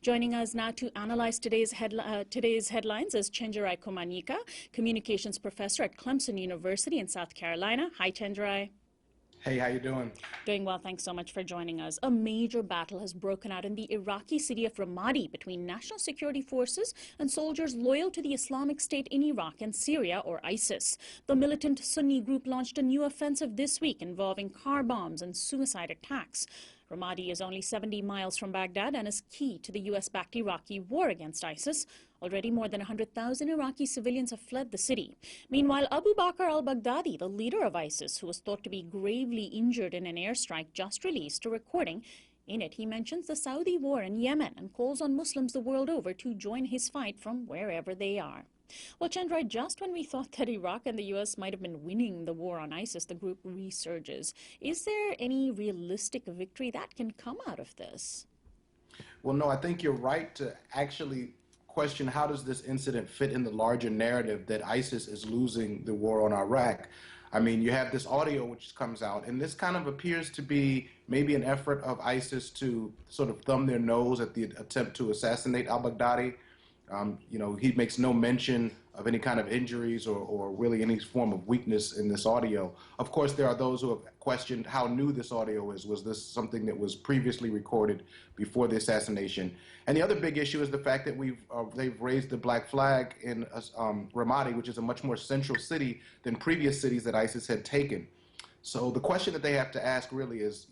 Joining us now to analyze today's headlines is Chenjerai Kumanyika, communications professor at Clemson University in South Carolina. Hi, Chenjerai. Hey, how you doing? Doing well, thanks so much for joining us. A major battle has broken out in the Iraqi city of Ramadi between national security forces and soldiers loyal to the Islamic State in Iraq and Syria, or ISIS. The militant Sunni group launched a new offensive this week involving car bombs and suicide attacks. Ramadi is only 70 miles from Baghdad and is key to the U.S.-backed Iraqi war against ISIS. Already more than 100,000 Iraqi civilians have fled the city. Meanwhile, Abu Bakr al-Baghdadi, the leader of ISIS, who was thought to be gravely injured in an airstrike, just released a recording. In it, he mentions the Saudi war in Yemen and calls on Muslims the world over to join his fight from wherever they are. Well, Chenjerai, just when we thought that Iraq and the U.S. might have been winning the war on ISIS, the group resurges. Is there any realistic victory that can come out of this? Well, no, I think you're right to actually question how does this incident fit in the larger narrative that ISIS is losing the war on Iraq. I mean, you have this audio which comes out, and this kind of appears to be maybe an effort of ISIS to sort of thumb their nose at the attempt to assassinate al-Baghdadi. He makes no mention of any kind of injuries or really any form of weakness in this audio. Of course, there are those who have questioned how new this audio is. Was this something that was previously recorded before the assassination? And the other big issue is the fact that they've raised the black flag in Ramadi, which is a much more central city than previous cities that ISIS had taken. So the question that they have to ask really is,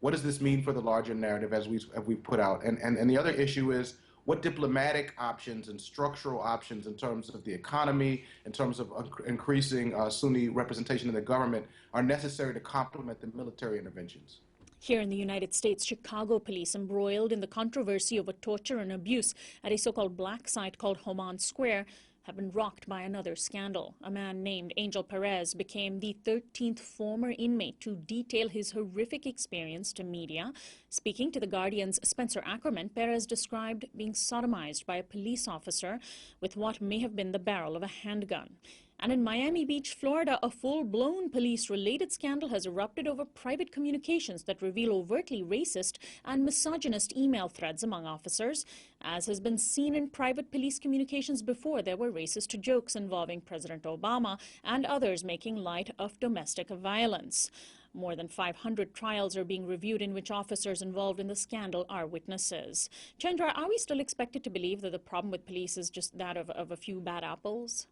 what does this mean for the larger narrative as we've put out? And the other issue is, what diplomatic options and structural options in terms of the economy, in terms of increasing Sunni representation in the government are necessary to complement the military interventions? Here in the United States, Chicago police embroiled in the controversy over torture and abuse at a so-called black site called Homan Square have been rocked by another scandal. A man named Angel Perez became the 13th former inmate to detail his horrific experience to media. Speaking to The Guardian's Spencer Ackerman, Perez described being sodomized by a police officer with what may have been the barrel of a handgun. And in Miami Beach, Florida, a full-blown police-related scandal has erupted over private communications that reveal overtly racist and misogynist email threads among officers. As has been seen in private police communications before, there were racist jokes involving President Obama and others making light of domestic violence. More than 500 trials are being reviewed in which officers involved in the scandal are witnesses. Chenjerai, are we still expected to believe that the problem with police is just that of a few bad apples?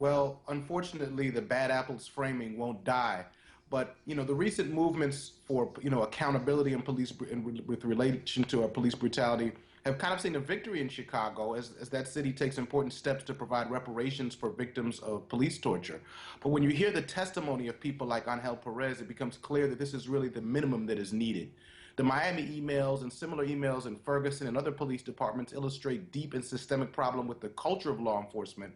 Well, unfortunately, the bad apples framing won't die. But, the recent movements for, accountability in police with relation to police brutality have kind of seen a victory in Chicago as that city takes important steps to provide reparations for victims of police torture. But when you hear the testimony of people like Angel Perez, it becomes clear that this is really the minimum that is needed. The Miami emails and similar emails in Ferguson and other police departments illustrate deep and systemic problem with the culture of law enforcement.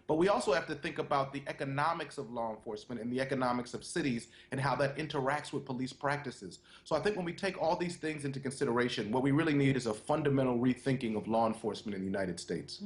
But we also have to think about the economics of law enforcement and the economics of cities and how that interacts with police practices. So I think when we take all these things into consideration, what we really need is a fundamental rethinking of law enforcement in the United States.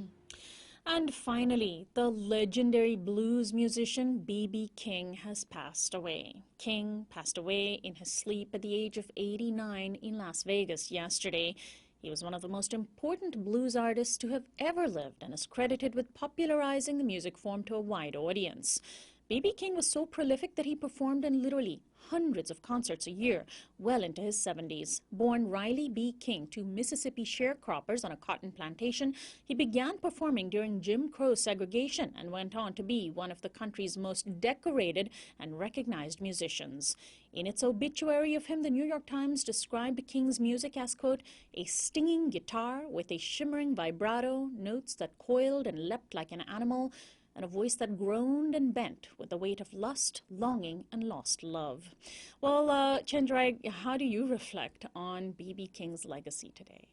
And finally, the legendary blues musician B.B. King has passed away. King passed away in his sleep at the age of 89 in Las Vegas yesterday. He was one of the most important blues artists to have ever lived and is credited with popularizing the music form to a wide audience. B.B. King was so prolific that he performed in literally hundreds of concerts a year, well into his 70s. Born Riley B. King to Mississippi sharecroppers on a cotton plantation, he began performing during Jim Crow segregation and went on to be one of the country's most decorated and recognized musicians. In its obituary of him, the New York Times described King's music as, quote, a stinging guitar with a shimmering vibrato, notes that coiled and leapt like an animal, and a voice that groaned and bent with the weight of lust, longing, and lost love. Well, Chenjerai, how do you reflect on B.B. King's legacy today?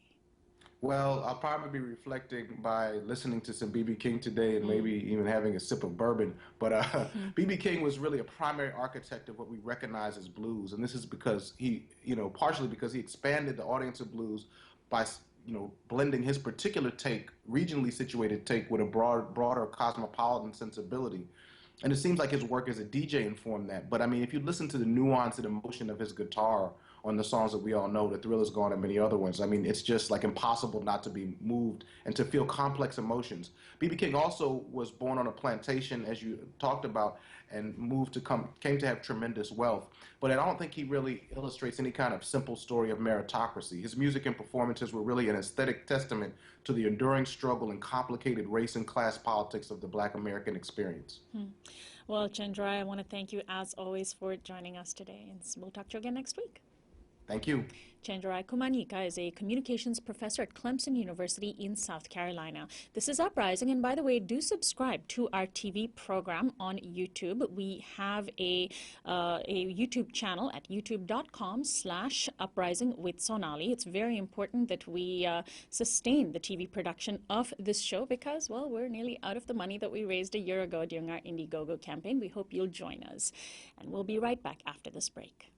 Well, I'll probably be reflecting by listening to some B.B. King today and maybe even having a sip of bourbon. But B.B. King was really a primary architect of what we recognize as blues. And this is because he, partially because he expanded the audience of blues by blending his particular take, regionally situated take, with a broader cosmopolitan sensibility. And it seems like his work as a DJ informed that. But I mean, if you listen to the nuance and emotion of his guitar on the songs that we all know, The Thrill Is Gone and many other ones. I mean, it's just like impossible not to be moved and to feel complex emotions. B.B. King also was born on a plantation, as you talked about, and came to have tremendous wealth. But I don't think he really illustrates any kind of simple story of meritocracy. His music and performances were really an aesthetic testament to the enduring struggle and complicated race and class politics of the Black American experience. Well, Chenjerai, I want to thank you as always for joining us today, and we'll talk to you again next week. Thank you. Chenjerai Kumanyika is a communications professor at Clemson University in South Carolina. This is Uprising, and by the way, do subscribe to our TV program on YouTube. We have a YouTube channel at youtube.com/uprising with Sonali. It's very important that we sustain the TV production of this show because, well, we're nearly out of the money that we raised a year ago during our Indiegogo campaign. We hope you'll join us. And we'll be right back after this break.